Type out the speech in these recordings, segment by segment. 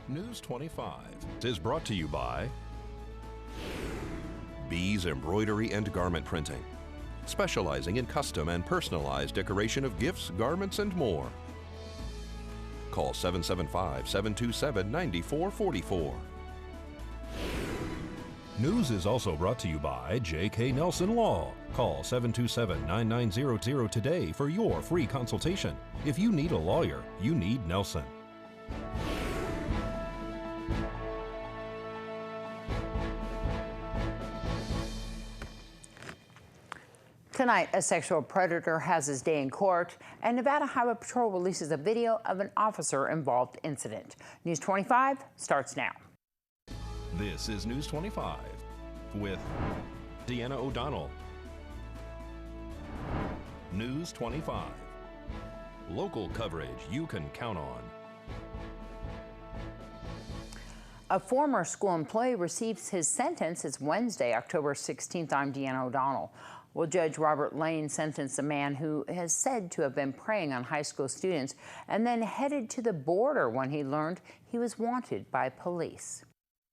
News 25 is brought to you by Bees Embroidery and Garment Printing, specializing in custom and personalized decoration of gifts, garments, and more. Call 775-727-9444. News is also brought to you by J.K. Nelson Law. Call 727-9900 today for your free consultation. If you need a lawyer, you need Nelson. Tonight, a sexual predator has his day in court, and Nevada Highway Patrol releases a video of an officer-involved incident. News 25 starts now. This is News 25 with Deanna O'Donnell. News 25. Local coverage you can count on. A former school employee receives his sentence. It's Wednesday, October 16th. I'm Deanna O'Donnell. Well, Judge Robert Lane sentenced a man who is said to have been preying on high school students and then headed to the border when he learned he was wanted by police.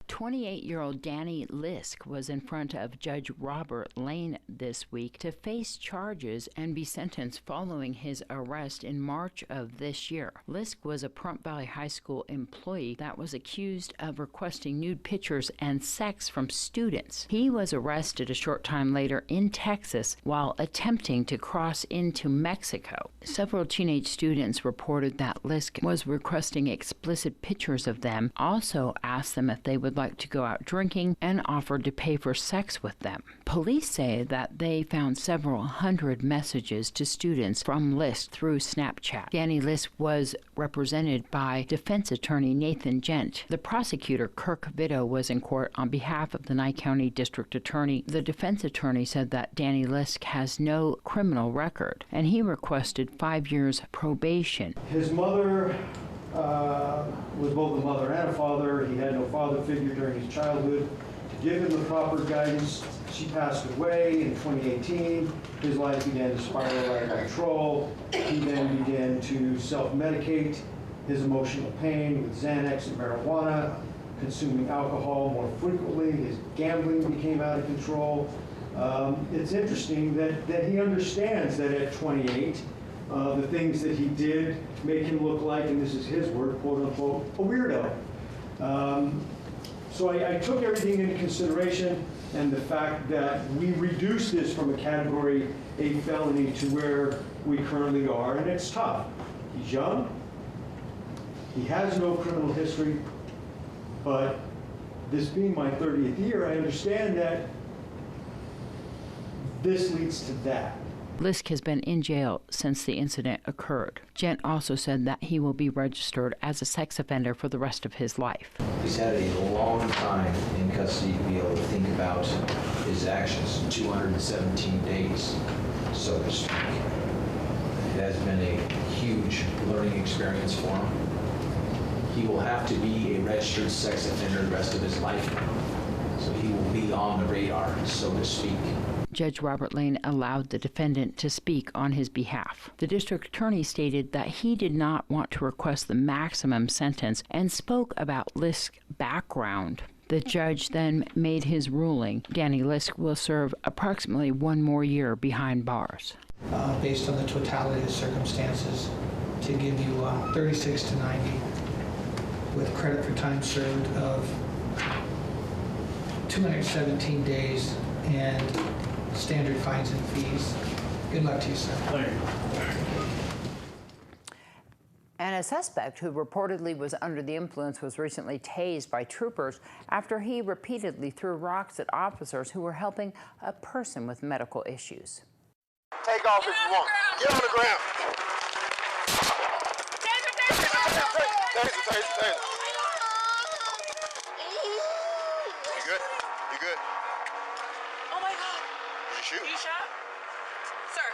28-year-old Danny Lisk was in front of Judge Robert Lane this week to face charges and be sentenced following his arrest in March of this year. Lisk was a Pahrump Valley High School employee that was accused of requesting nude pictures and sex from students. He was arrested a short time later in Texas while attempting to cross into Mexico. Several teenage students reported that Lisk was requesting explicit pictures of them, also asked them if they would like to go out drinking, and offered to pay for sex with them. Police say that they found several hundred messages to students from Lisk through Snapchat. Danny Lisk was represented by defense attorney Nathan Gent. The prosecutor, Kirk Vito, was in court on behalf of the Nye County District Attorney. The defense attorney said that Danny Lisk has no criminal record, and he requested 5 years probation. His mother was both a mother and a father. He had no father figure during his childhood to give him the proper guidance. She passed away in 2018. His life began to spiral out of control. He then began to self-medicate his emotional pain with Xanax and marijuana, consuming alcohol more frequently. His gambling became out of control. It's interesting that he understands that at 28, the things that he did make him look like, and this is his word, quote unquote, a weirdo. So I took everything into consideration, and the fact that we reduced this from a category A felony to where we currently are, and it's tough. He's young, he has no criminal history, but this being my 30th year, I understand that this leads to that. Lisk has been in jail since the incident occurred. Gent also said that he will be registered as a sex offender for the rest of his life. He's had a long time in custody to be able to think about his actions, 217 days, so to speak. It has been a huge learning experience for him. He will have to be a registered sex offender the rest of his life, so he will be on the radar, so to speak. Judge Robert Lane allowed the defendant to speak on his behalf. The district attorney stated that he did not want to request the maximum sentence and spoke about Lisk's background. The judge then made his ruling. Danny Lisk will serve approximately 1 more year behind bars. Based on the totality of circumstances, to give you 36 to 90 with credit for time served of 217 days and standard fines and fees. Good luck to you, sir. Thank you. And a suspect who reportedly was under the influence was recently tased by troopers after he repeatedly threw rocks at officers who were helping a person with medical issues. Take off if you want. Get on the ground. Taser. You good? You good? Oh my God. Did you shoot? You shot? Sir.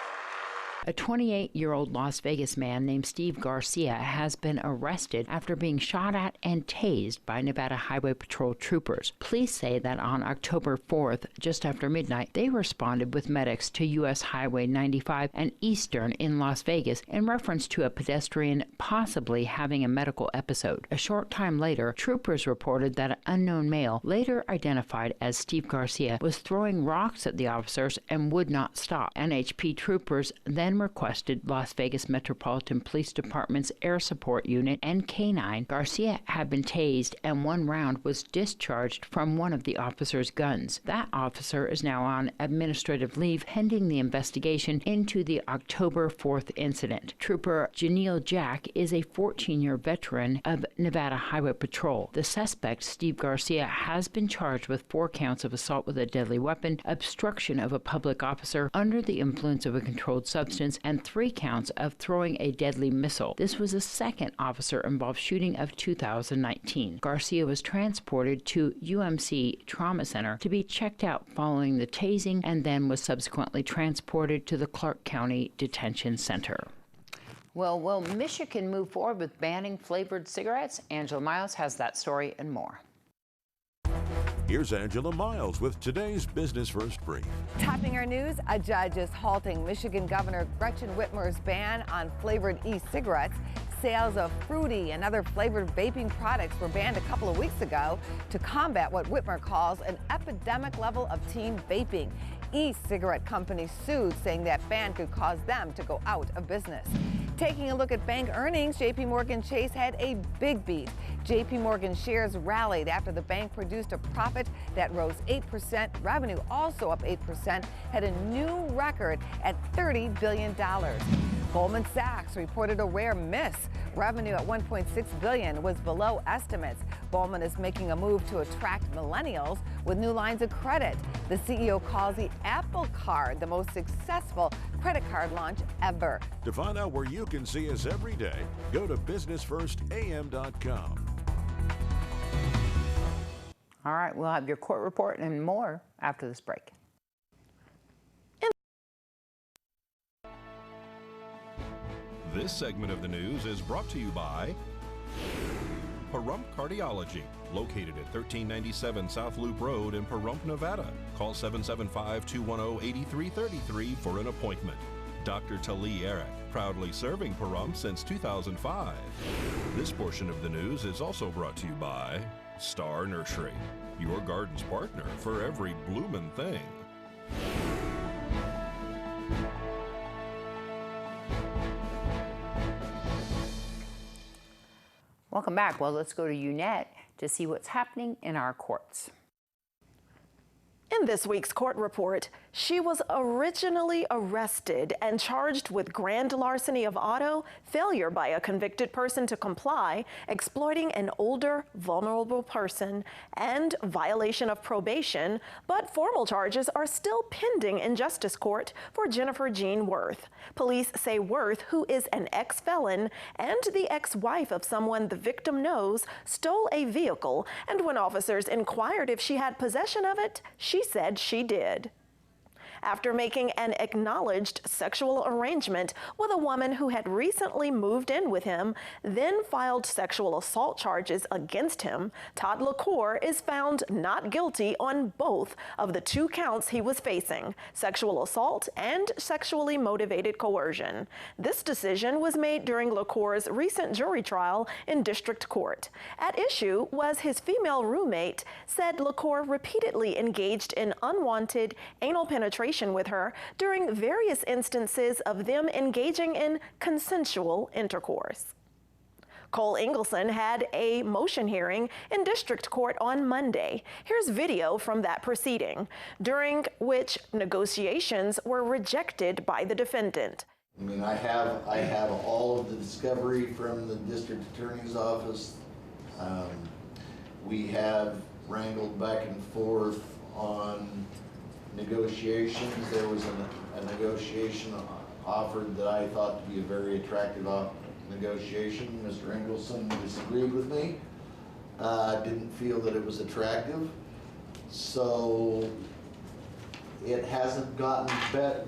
A 28-year-old Las Vegas man named Steve Garcia has been arrested after being shot at and tased by Nevada Highway Patrol troopers. Police say that on October 4th, just after midnight, they responded with medics to U.S. Highway 95 and Eastern in Las Vegas in reference to a pedestrian possibly having a medical episode. A short time later, troopers reported that an unknown male, later identified as Steve Garcia, was throwing rocks at the officers and would not stop. NHP troopers then requested Las Vegas Metropolitan Police Department's Air Support Unit and K-9. Garcia had been tased and one round was discharged from one of the officer's guns. That officer is now on administrative leave pending the investigation into the October 4th incident. Trooper Janelle Jack is a 14-year veteran of Nevada Highway Patrol. The suspect, Steve Garcia, has been charged with 4 counts of assault with a deadly weapon, obstruction of a public officer under the influence of a controlled substance, and 3 counts of throwing a deadly missile. This was the second officer-involved shooting of 2019. Garcia was transported to UMC Trauma Center to be checked out following the tasing and then was subsequently transported to the Clark County Detention Center. Well, will Michigan move forward with banning flavored cigarettes? Angela Miles has that story and more. Here's Angela Miles with today's Business First Brief. Topping our news, a judge is halting Michigan Governor Gretchen Whitmer's ban on flavored e-cigarettes. Sales of fruity and other flavored vaping products were banned a couple of weeks ago to combat what Whitmer calls an epidemic level of teen vaping. E-cigarette companies sued, saying that ban could cause them to go out of business. Taking a look at bank earnings, JPMorgan Chase had a big beat. JPMorgan shares rallied after the bank produced a profit that rose 8%. Revenue also up 8%, had a new record at $30 billion. Goldman Sachs reported a rare miss. Revenue at $1.6 billion was below estimates. Goldman is making a move to attract millennials with new lines of credit. The CEO calls the Apple Card the most successful credit card launch ever. To find out where you can see us every day, go to businessfirstam.com. All right, we'll have your court report and more after this break. This segment of the news is brought to you by Pahrump Cardiology, located at 1397 South Loop Road in Pahrump, Nevada. Call 775-210-8333 for an appointment. Dr. Tali Eric, proudly serving Pahrump since 2005. This portion of the news is also brought to you by Star Nursery, your garden's partner for every bloomin' thing. Welcome back. Well, let's go to Eunette to see what's happening in our courts. In this week's court report, she was originally arrested and charged with grand larceny of auto, failure by a convicted person to comply, exploiting an older, vulnerable person, and violation of probation, but formal charges are still pending in Justice Court for Jennifer Jean Worth. Police say Worth, who is an ex-felon and the ex-wife of someone the victim knows, stole a vehicle, and when officers inquired if she had possession of it, she said she did. After making an acknowledged sexual arrangement with a woman who had recently moved in with him, then filed sexual assault charges against him, Todd LaCour is found not guilty on both of the 2 counts he was facing, sexual assault and sexually motivated coercion. This decision was made during LaCour's recent jury trial in district court. At issue was his female roommate said LaCour repeatedly engaged in unwanted anal penetration with her during various instances of them engaging in consensual intercourse. Cole Engelson had a motion hearing in district court on Monday. Here's video from that proceeding, during which negotiations were rejected by the defendant. I mean, I have all of the discovery from the district attorney's office. We have wrangled back and forth on negotiations. There was a negotiation offered that I thought to be a very attractive negotiation. Mr. Engelson disagreed with me. Didn't feel that it was attractive. So it hasn't gotten better.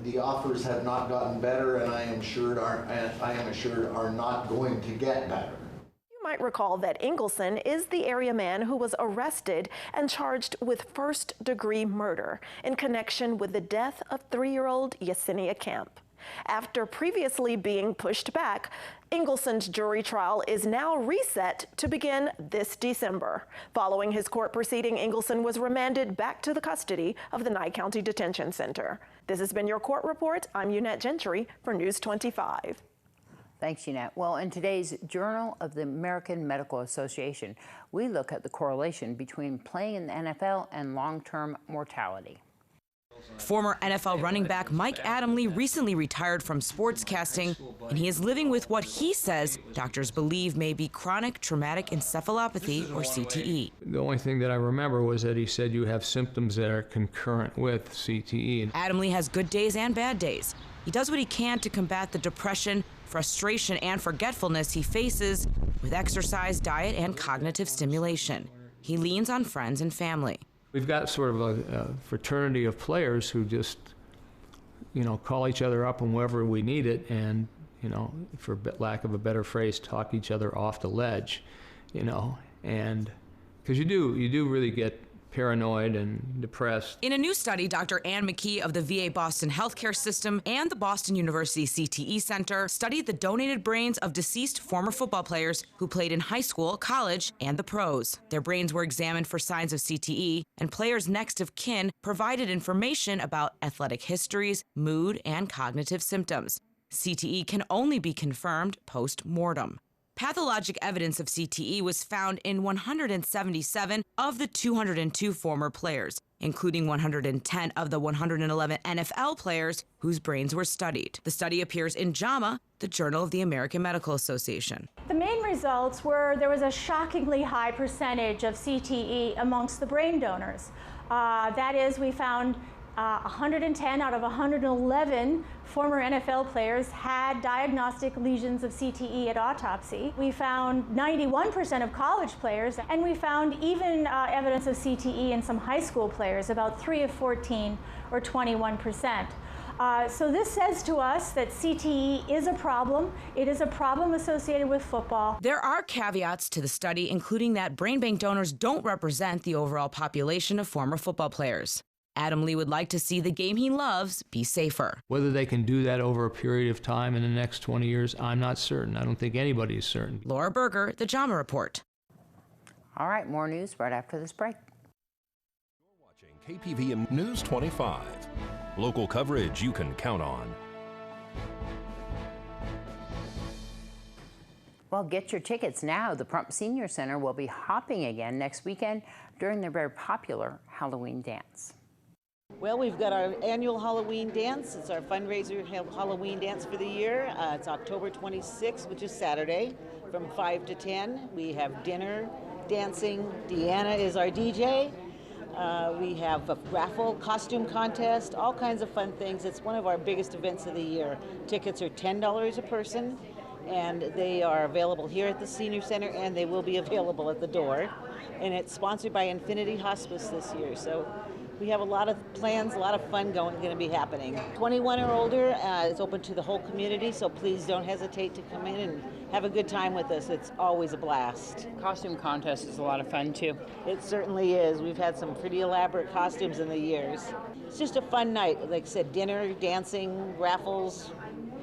the offers have not gotten better, and I am assured are not going to get better. You might recall that Ingleson is the area man who was arrested and charged with first-degree murder in connection with the death of 3-year-old Yesenia Camp. After previously being pushed back, Ingleson's jury trial is now reset to begin this December. Following his court proceeding, Ingleson was remanded back to the custody of the Nye County Detention Center. This has been your court report. I'm Eunette Gentry for News 25. Thanks, Eunette. Well, in today's Journal of the American Medical Association, we look at the correlation between playing in the NFL and long-term mortality. Former NFL running back Mike Adamle recently retired from sportscasting, and he is living with what he says doctors believe may be chronic traumatic encephalopathy, or CTE. The only thing that I remember was that he said you have symptoms that are concurrent with CTE. Adamle has good days and bad days. He does what he can to combat the depression, frustration, and forgetfulness he faces with exercise, diet, and cognitive stimulation. He leans on friends and family. We've got sort of a fraternity of players who just, call each other up whenever we need it, and, for lack of a better phrase, talk each other off the ledge, and because you do really get paranoid and depressed. In a new study, Dr. Ann McKee of the VA Boston Healthcare System and the Boston University CTE Center studied the donated brains of deceased former football players who played in high school, college, and the pros. Their brains were examined for signs of CTE, and players' next of kin provided information about athletic histories, mood, and cognitive symptoms. CTE can only be confirmed post-mortem. Pathologic evidence of CTE was found in 177 of the 202 former players, including 110 of the 111 NFL players whose brains were studied. The study appears in JAMA, the Journal of the American Medical Association. The main results were there was a shockingly high percentage of CTE amongst the brain donors. That is, we found 110 out of 111 former NFL players had diagnostic lesions of CTE at autopsy. We found 91% of college players, and we found even evidence of CTE in some high school players, about 3 of 14 or 21%. So this says to us that CTE is a problem. It is a problem associated with football. There are caveats to the study, including that brain bank donors don't represent the overall population of former football players. Adamle would like to see the game he loves be safer. Whether they can do that over a period of time in the next 20 years, I'm not certain. I don't think anybody is certain. Laura Berger, The JAMA Report. All right, more news right after this break. You're watching KPVM News 25. Local coverage you can count on. Well, get your tickets now. The Prump Senior Center will be hopping again next weekend during their very popular Halloween dance. Well, we've got our annual Halloween dance. It's our fundraiser Halloween dance for the year. It's October 26th, which is Saturday, from 5 to 10. We have dinner, dancing. Deanna is our DJ. We have a raffle, costume contest, all kinds of fun things. It's one of our biggest events of the year. Tickets are $10 a person, and they are available here at the Senior Center, and they will be available at the door. And it's sponsored by Infinity Hospice this year. So we have a lot of plans, a lot of fun going to be happening. 21 or older, it's open to the whole community, so please don't hesitate to come in and have a good time with us. It's always a blast. Costume contest is a lot of fun too. It certainly is. We've had some pretty elaborate costumes in the years. It's just a fun night. Like I said, dinner, dancing, raffles,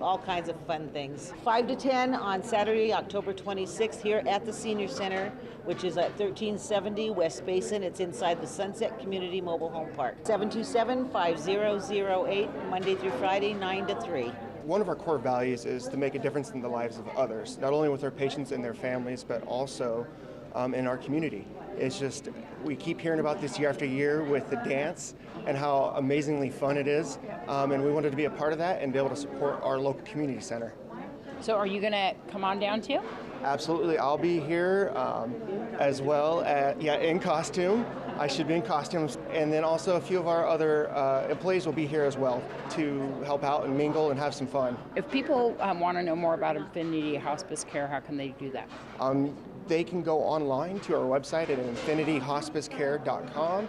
all kinds of fun things. 5 to 10 on Saturday, October 26th here at the Senior Center, which is at 1370 West Basin. It's inside the Sunset Community Mobile Home Park. 727-5008, Monday through Friday, 9 to 3. One of our core values is to make a difference in the lives of others, not only with our patients and their families, but also in our community. It's just, we keep hearing about this year after year with the dance and how amazingly fun it is, and we wanted to be a part of that and be able to support our local community center. So are you going to come on down too? Absolutely. I'll be here as well, in costume. I should be in costumes. And then also a few of our other employees will be here as well to help out and mingle and have some fun. If people want to know more about Infinity Hospice Care, how can they do that? They can go online to our website at infinityhospicecare.com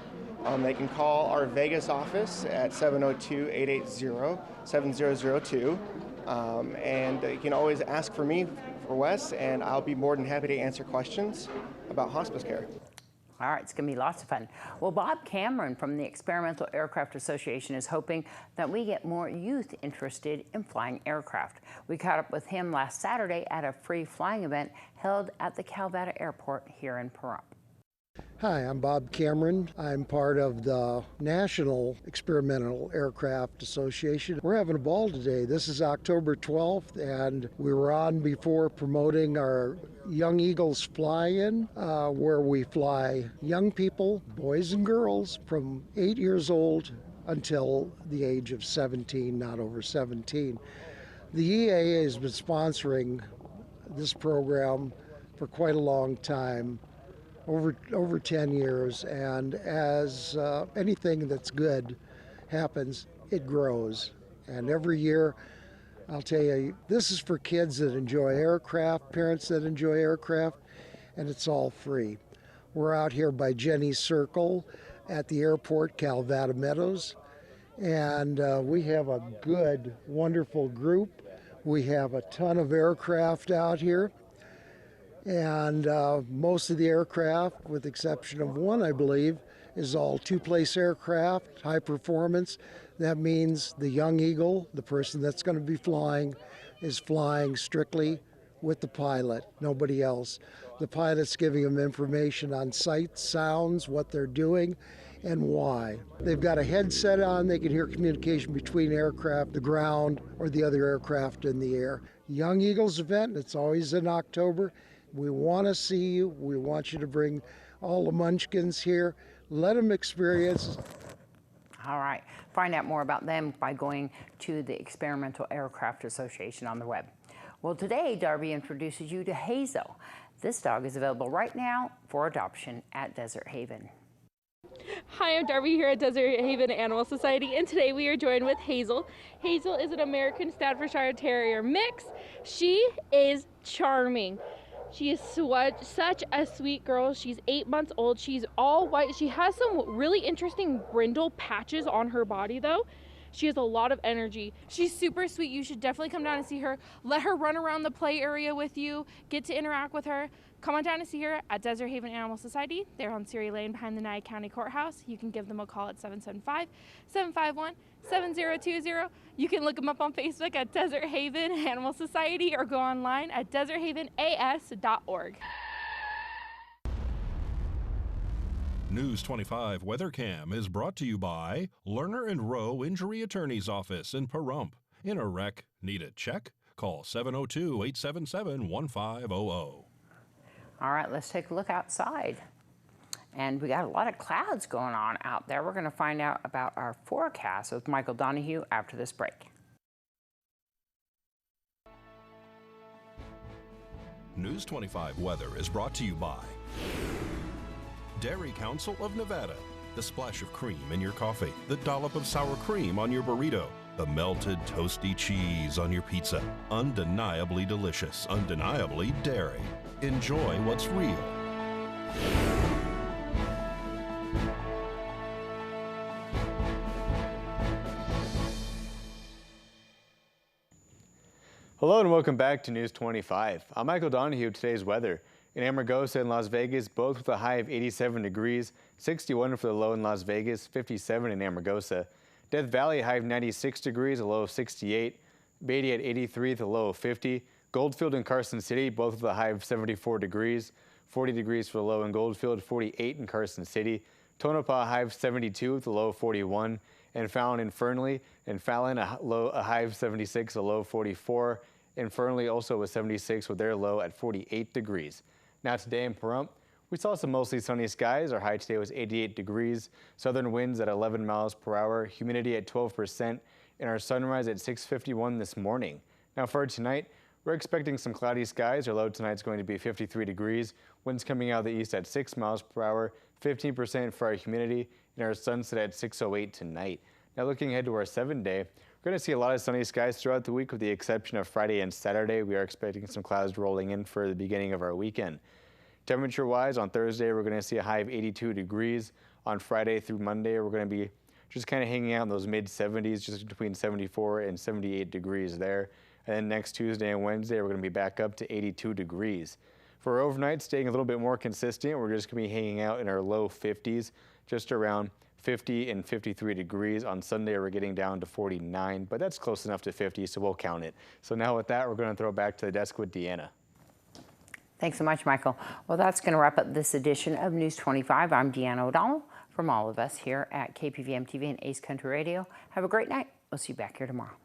They can call our Vegas office at 702-880-7002. And you can always ask for me, for Wes, and I'll be more than happy to answer questions about hospice care. All right, it's going to be lots of fun. Well, Bob Cameron from the Experimental Aircraft Association is hoping that we get more youth interested in flying aircraft. We caught up with him last Saturday at a free flying event held at the Calvada Airport here in Pahrump. Hi, I'm Bob Cameron. I'm part of the National Experimental Aircraft Association. We're having a ball today. This is October 12th, and we were on before promoting our Young Eagles Fly-In, where we fly young people, boys and girls, from 8 years old until the age of 17, not over 17. The EAA has been sponsoring this program for quite a long time. Over 10 years, and as anything that's good happens, it grows. And every year, I'll tell you, this is for kids that enjoy aircraft, parents that enjoy aircraft, and it's all free. We're out here by Jenny's Circle at the airport, Calvada Meadows, and we have a good, wonderful group. We have a ton of aircraft out here. And most of the aircraft, with the exception of one, I believe, is all two-place aircraft, high performance. That means the Young Eagle, the person that's going to be flying, is flying strictly with the pilot, nobody else. The pilot's giving them information on sights, sounds, what they're doing, and why. They've got a headset on, they can hear communication between aircraft, the ground, or the other aircraft in the air. Young Eagles event, it's always in October. We want to see you. We want you to bring all the munchkins here. Let them experience. All right. Find out more about them by going to the Experimental Aircraft Association on the web. Well, today, Darby introduces you to Hazel. This dog is available right now for adoption at Desert Haven. Hi, I'm Darby here at Desert Haven Animal Society, and today we are joined with Hazel. Hazel is an American Staffordshire Terrier mix. She is charming. She is such a sweet girl. She's 8 months old. She's all white. She has some really interesting brindle patches on her body, though. She has a lot of energy. She's super sweet. You should definitely come down and see her. Let her run around the play area with you. Get to interact with her. Come on down and see her at Desert Haven Animal Society. They're on Surrey Lane behind the Nye County Courthouse. You can give them a call at 775-751-7020. You can look them up on Facebook at Desert Haven Animal Society or go online at deserthavenas.org. News 25 Weather Cam is brought to you by Lerner and Rowe Injury Attorney's Office in Pahrump. In a wreck, need a check? Call 702-877-1500. All right, let's take a look outside. And we got a lot of clouds going on out there. We're going to find out about our forecast with Michael Donohue after this break. News 25 weather is brought to you by Dairy Council of Nevada. The splash of cream in your coffee, the dollop of sour cream on your burrito, the melted toasty cheese on your pizza. Undeniably delicious, undeniably dairy. Enjoy what's real. Hello and welcome back to News 25. I'm Michael Donohue with today's weather. In Amargosa and Las Vegas, both with a high of 87 degrees, 61 for the low in Las Vegas, 57 in Amargosa. Death Valley, high of 96 degrees, a low of 68. Beatty at 83 with a low of 50. Goldfield and Carson City, both with a high of 74 degrees, 40 degrees for the low in Goldfield, 48 in Carson City. Tonopah, high of 72 with a low of 41. And Fallon and Fernley. And Fallon, a high of 76, a low of 44. And Fernley also was 76 with their low at 48 degrees. Now today in Pahrump, we saw some mostly sunny skies. Our high today was 88 degrees. Southern winds at 11 miles per hour. Humidity at 12%. And our sunrise at 6:51 this morning. Now for tonight, we're expecting some cloudy skies. Our low tonight is going to be 53 degrees. Winds coming out of the east at 6 miles per hour. 15% for our humidity. And our sunset at 6:08 tonight. Now looking ahead to our 7-day, we're going to see a lot of sunny skies throughout the week with the exception of Friday and Saturday. We are expecting some clouds rolling in for the beginning of our weekend. Temperature-wise, on Thursday, we're going to see a high of 82 degrees. On Friday through Monday, we're going to be just kind of hanging out in those mid-70s, just between 74 and 78 degrees there. And then next Tuesday and Wednesday, we're going to be back up to 82 degrees. For overnight, staying a little bit more consistent, we're just going to be hanging out in our low 50s, just around 50 and 53 degrees. On Sunday, we're getting down to 49, but that's close enough to 50, so we'll count it. So now with that, we're going to throw back to the desk with Deanna. Thanks so much, Michael. Well, that's going to wrap up this edition of News 25. I'm Deanna O'Donnell. From all of us here at KPVM-TV and Ace Country Radio, have a great night. We'll see you back here tomorrow.